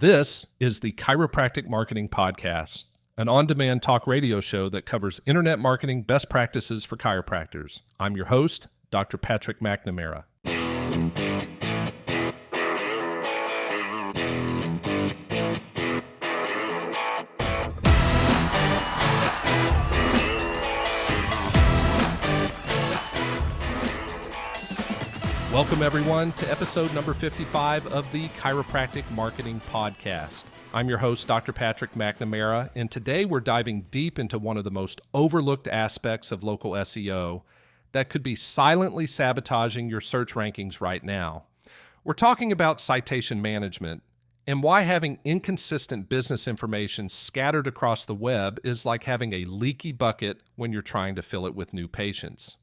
This is the Chiropractic Marketing Podcast, an on-demand talk radio show that covers internet marketing best practices for chiropractors. I'm your host, Dr. Patrick McNamara. Welcome, everyone, to episode number 55 of the Chiropractic Marketing Podcast. I'm your host, Dr. Patrick McNamara, and today we're diving deep into one of the most overlooked aspects of local SEO that could be silently sabotaging your search rankings right now. We're talking about citation management and why having inconsistent business information scattered across the web is like having a leaky bucket when you're trying to fill it with new patients.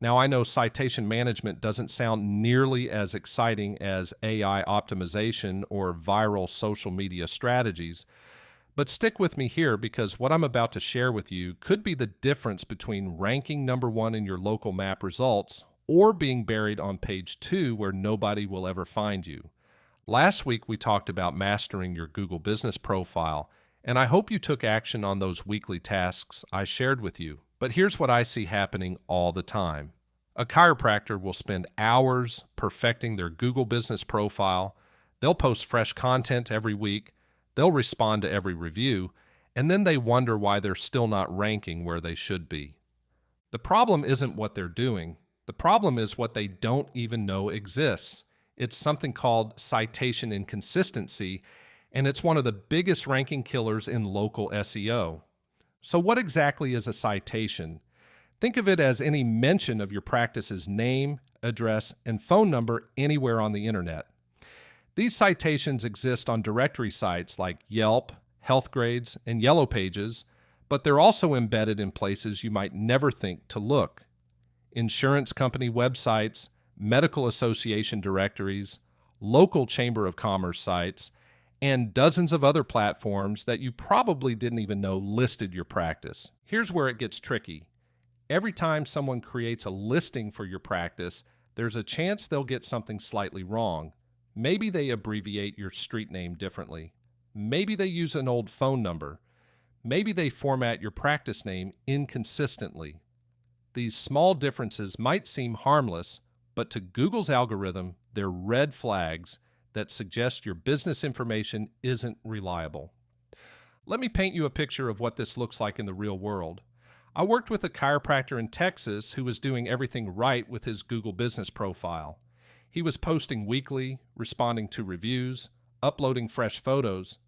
Now, I know citation management doesn't sound nearly as exciting as AI optimization or viral social media strategies, but stick with me here because what I'm about to share with you could be the difference between ranking number one in your local map results or being buried on page 2 where nobody will ever find you. Last week, we talked about mastering your Google business profile, and I hope you took action on those weekly tasks I shared with you. But here's what I see happening all the time. A chiropractor will spend hours perfecting their Google business profile. They'll post fresh content every week. They'll respond to every review. And then they wonder why they're still not ranking where they should be. The problem isn't what they're doing. The problem is what they don't even know exists. It's something called citation inconsistency, and it's one of the biggest ranking killers in local SEO. So what exactly is a citation? Think of it as any mention of your practice's name, address, and phone number anywhere on the internet. These citations exist on directory sites like Yelp, Healthgrades, and Yellow Pages, but they're also embedded in places you might never think to look. Insurance company websites, medical association directories, local chamber of commerce sites, and dozens of other platforms that you probably didn't even know listed your practice. Here's where it gets tricky. Every time someone creates a listing for your practice, there's a chance they'll get something slightly wrong. Maybe they abbreviate your street name differently. Maybe they use an old phone number. Maybe they format your practice name inconsistently. These small differences might seem harmless, but to Google's algorithm, they're red flags that suggest your business information isn't reliable. Let me paint you a picture of what this looks like in the real world. I worked with a chiropractor in Texas who was doing everything right with his Google business profile. He was posting weekly, responding to reviews, uploading fresh photos,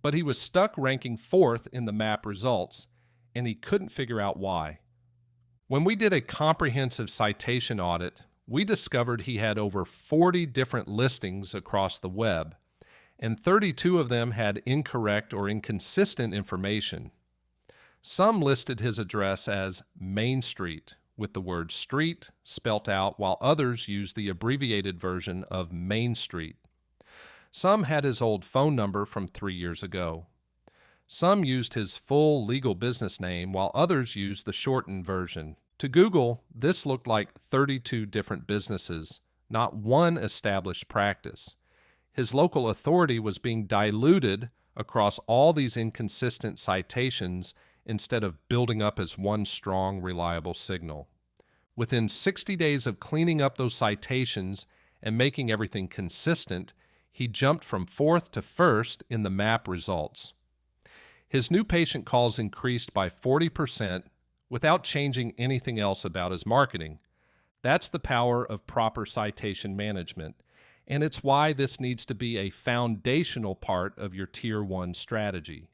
but he was stuck ranking 4th in the map results, and he couldn't figure out why. When we did a comprehensive citation audit, we discovered he had over 40 different listings across the web, and 32 of them had incorrect or inconsistent information. Some listed his address as Main Street, with the word street spelt out, while others used the abbreviated version of Main Street. Some had his old phone number from 3 years ago. Some used his full legal business name, while others used the shortened version. To Google, this looked like 32 different businesses, not one established practice. His local authority was being diluted across all these inconsistent citations instead of building up as one strong, reliable signal. Within 60 days of cleaning up those citations and making everything consistent, he jumped from 4th to 1st in the map results. His new patient calls increased by 40%, without changing anything else about his marketing. That's the power of proper citation management, and it's why this needs to be a foundational part of your Tier 1 strategy.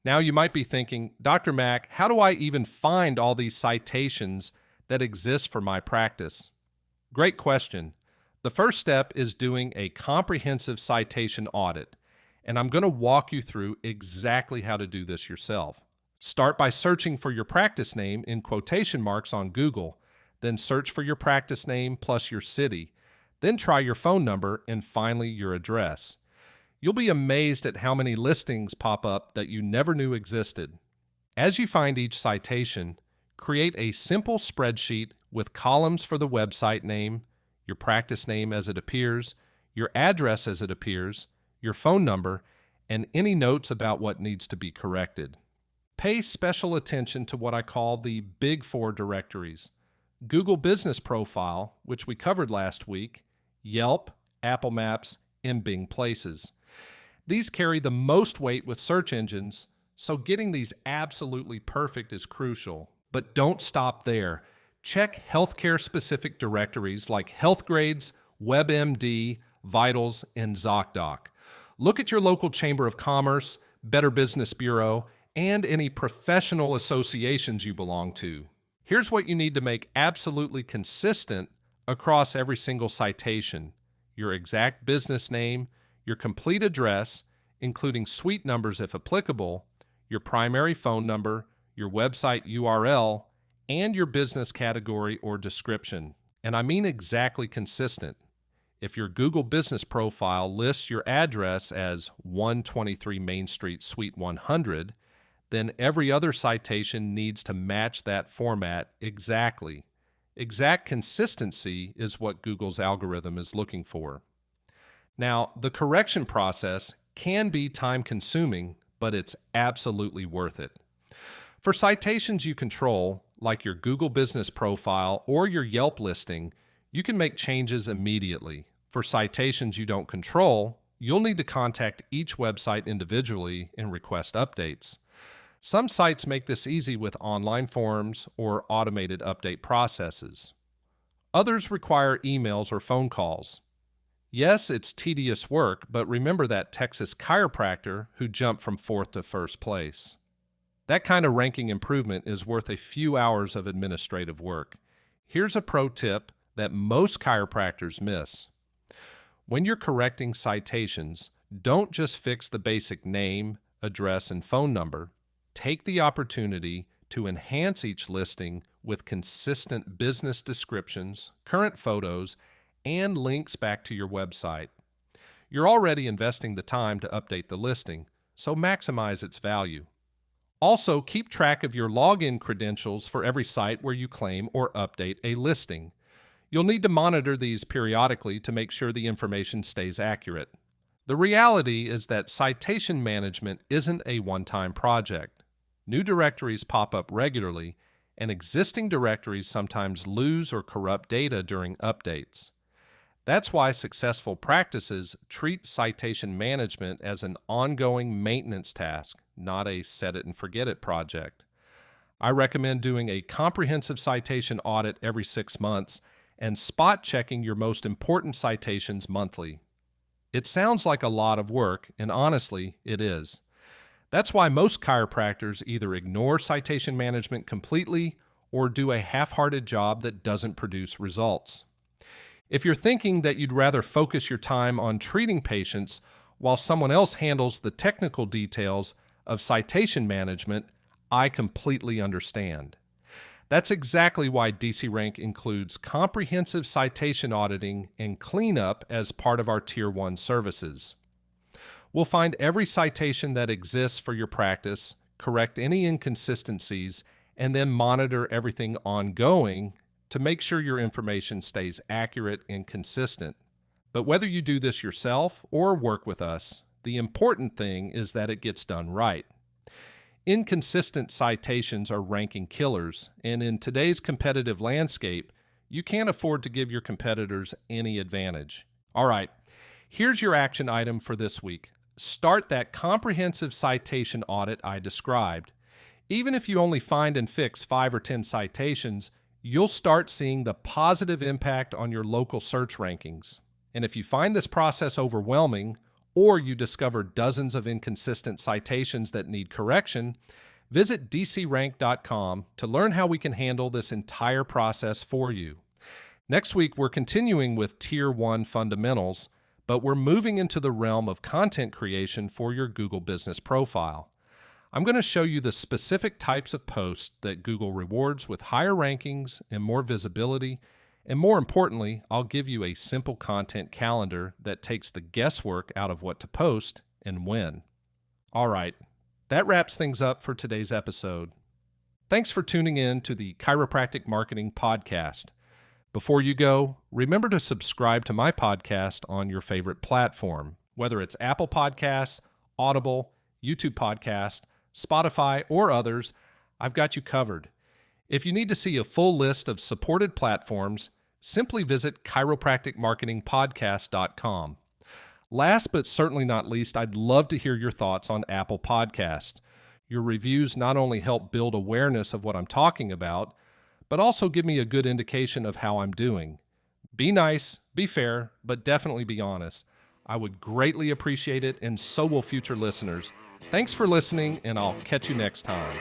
Now you might be thinking, Dr. Mack, how do I even find all these citations that exist for my practice? Great question. The first step is doing a comprehensive citation audit, and I'm going to walk you through exactly how to do this yourself. Start by searching for your practice name in quotation marks on Google, then search for your practice name plus your city, then try your phone number, and finally your address. You'll be amazed at how many listings pop up that you never knew existed. As you find each citation, create a simple spreadsheet with columns for the website name, your practice name as it appears, your address as it appears, your phone number, and any notes about what needs to be corrected. Pay special attention to what I call the Big Four directories: Google Business Profile, which we covered last week, Yelp, Apple Maps, and Bing Places. These carry the most weight with search engines, so getting these absolutely perfect is crucial. But don't stop there. Check healthcare-specific directories like HealthGrades, WebMD, Vitals, and ZocDoc. Look at your local Chamber of Commerce, Better Business Bureau, and any professional associations you belong to. Here's what you need to make absolutely consistent across every single citation: your exact business name, your complete address, including suite numbers if applicable, your primary phone number, your website URL, and your business category or description. And I mean exactly consistent. If your Google Business Profile lists your address as 123 Main Street, Suite 100, then every other citation needs to match that format exactly. Exact consistency is what Google's algorithm is looking for. Now, the correction process can be time-consuming, but it's absolutely worth it. For citations you control, like your Google Business Profile or your Yelp listing, you can make changes immediately. For citations you don't control, you'll need to contact each website individually and request updates. Some sites make this easy with online forms or automated update processes. Others require emails or phone calls. Yes, it's tedious work, but remember that Texas chiropractor who jumped from 4th to 1st place. That kind of ranking improvement is worth a few hours of administrative work. Here's a pro tip that most chiropractors miss. When you're correcting citations, don't just fix the basic name, address, and phone number. Take the opportunity to enhance each listing with consistent business descriptions, current photos, and links back to your website. You're already investing the time to update the listing, so maximize its value. Also, keep track of your login credentials for every site where you claim or update a listing. You'll need to monitor these periodically to make sure the information stays accurate. The reality is that citation management isn't a one-time project. New directories pop up regularly, and existing directories sometimes lose or corrupt data during updates. That's why successful practices treat citation management as an ongoing maintenance task, not a set-it-and-forget-it project. I recommend doing a comprehensive citation audit every 6 months and spot-checking your most important citations monthly. It sounds like a lot of work, and honestly, it is. That's why most chiropractors either ignore citation management completely or do a half-hearted job that doesn't produce results. If you're thinking that you'd rather focus your time on treating patients while someone else handles the technical details of citation management, I completely understand. That's exactly why DCRank includes comprehensive citation auditing and cleanup as part of our Tier 1 services. We'll find every citation that exists for your practice, correct any inconsistencies, and then monitor everything ongoing to make sure your information stays accurate and consistent. But whether you do this yourself or work with us, the important thing is that it gets done right. Inconsistent citations are ranking killers, and in today's competitive landscape, you can't afford to give your competitors any advantage. All right, here's your action item for this week. Start that comprehensive citation audit I described. Even if you only find and fix 5 or 10 citations, you'll start seeing the positive impact on your local search rankings. And if you find this process overwhelming, or you discover dozens of inconsistent citations that need correction, visit DCRank.com to learn how we can handle this entire process for you. Next week, we're continuing with Tier 1 fundamentals, but we're moving into the realm of content creation for your Google Business Profile. I'm going to show you the specific types of posts that Google rewards with higher rankings and more visibility, and more importantly, I'll give you a simple content calendar that takes the guesswork out of what to post and when. All right, that wraps things up for today's episode. Thanks for tuning in to the Chiropractic Marketing Podcast. Before you go, remember to subscribe to my podcast on your favorite platform. Whether it's Apple Podcasts, Audible, YouTube Podcast, Spotify, or others, I've got you covered. If you need to see a full list of supported platforms, simply visit chiropracticmarketingpodcast.com. Last but certainly not least, I'd love to hear your thoughts on Apple Podcasts. Your reviews not only help build awareness of what I'm talking about, but also give me a good indication of how I'm doing. Be nice, be fair, but definitely be honest. I would greatly appreciate it, and so will future listeners. Thanks for listening, and I'll catch you next time.